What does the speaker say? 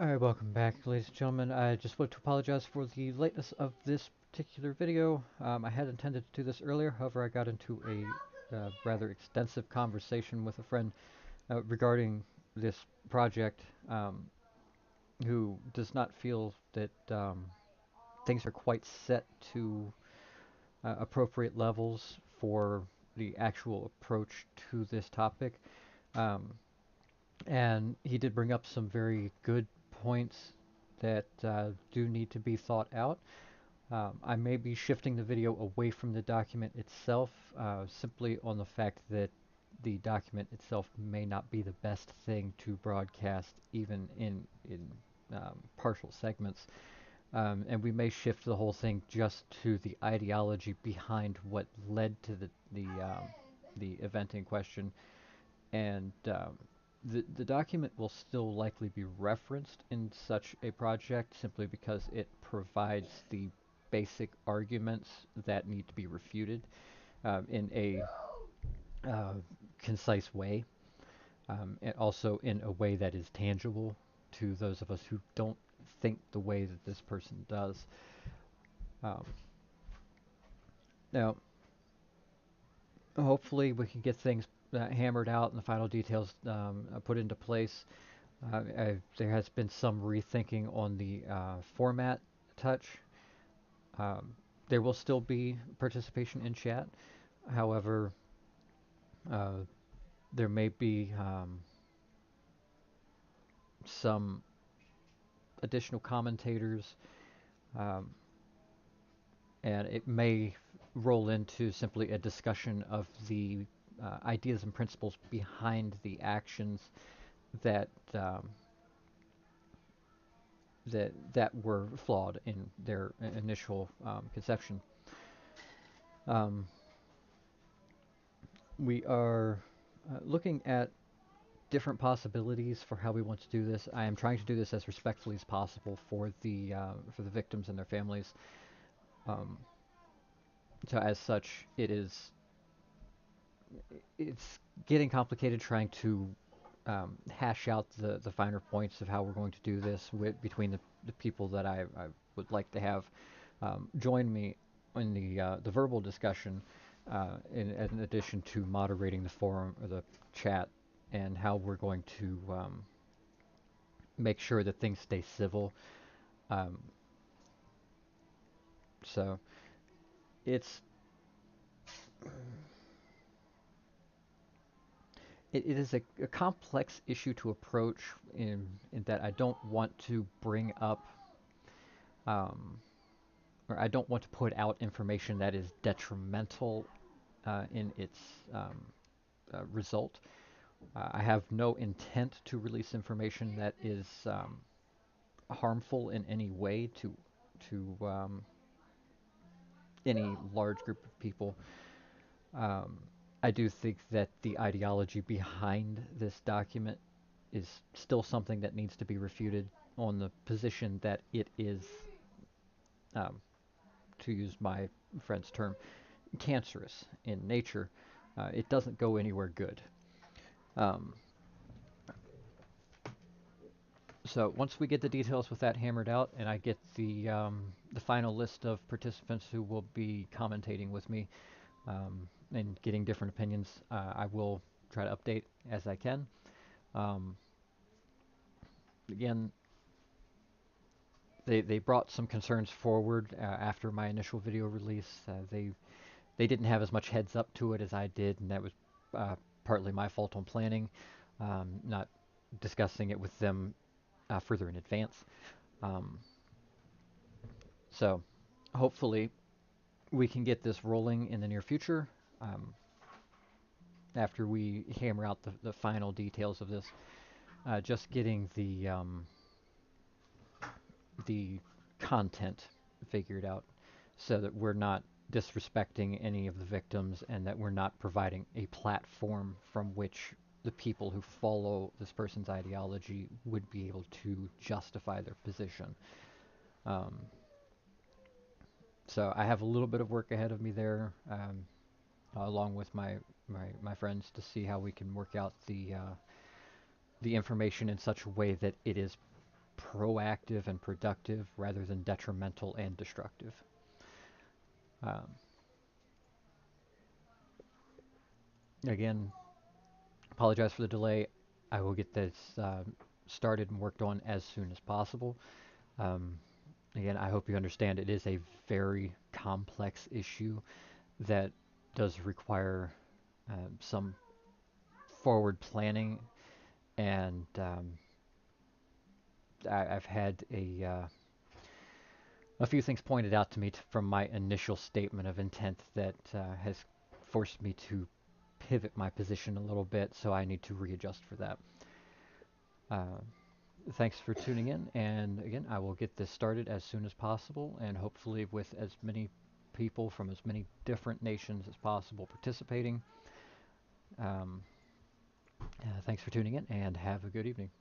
Alright, welcome back, ladies and gentlemen. I just want to apologize for the lateness of this particular video. I had intended to do this earlier, however I got into a rather extensive conversation with a friend regarding this project who does not feel that things are quite set to appropriate levels for the actual approach to this topic. Um, And he did bring up some very good points that do need to be thought out. I may be shifting the video away from the document itself, simply on the fact that the document itself may not be the best thing to broadcast, even in partial segments. And we may shift the whole thing just to the ideology behind what led to the event in question, and the document will still likely be referenced in such a project simply because it provides the basic arguments that need to be refuted in a uh, concise way, and also in a way that is tangible to those of us who don't think the way that this person does. Um, Now, hopefully, we can get things hammered out and the final details put into place. There has been some rethinking on the format touch. Um, there will still be participation in chat. However, uh, there may be some additional commentators, um, and it may roll into simply a discussion of the ideas and principles behind the actions that that were flawed in their initial conception. Um, we are looking at different possibilities for how we want to do this. I am trying to do this as respectfully as possible for the victims and their families. Um, so as such, it's getting complicated trying to hash out the finer points of how we're going to do this between the people that I would like to have join me in the verbal discussion, in addition to moderating the forum or the chat, and how we're going to make sure that things stay civil. Um, so it's it is a complex issue to approach in that I don't want to bring up um, or I don't want to put out information that is detrimental in its um, result. I have no intent to release information that is harmful in any way to any large group of people. Um, I do think that the ideology behind this document is still something that needs to be refuted on the position that it is, um, to use my friend's term, cancerous in nature. It doesn't go anywhere good. Um, so once we get the details with that hammered out, and I get the final list of participants who will be commentating with me and getting different opinions, I will try to update as I can. Um, Again, they brought some concerns forward after my initial video release. They didn't have as much heads up to it as I did, and that was partly my fault on planning, not discussing it with them further in advance. Um, so hopefully we can get this rolling in the near future after we hammer out the final details of this. Just getting the content figured out so that we're not disrespecting any of the victims and that we're not providing a platform from which the people who follow this person's ideology would be able to justify their position. Um, so I have a little bit of work ahead of me there, along with my friends, to see how we can work out the information in such a way that it is proactive and productive rather than detrimental and destructive. Um, Again, apologize for the delay. I will get this started and worked on as soon as possible. Um, Again, I hope you understand it is a very complex issue that does require some forward planning, and I've had a few things pointed out to me from my initial statement of intent that has forced me to pivot my position a little bit, so I need to readjust for that. Uh, Thanks for tuning in, and again, I will get this started as soon as possible, and hopefully with as many people from as many different nations as possible participating. Um, Thanks for tuning in, and have a good evening.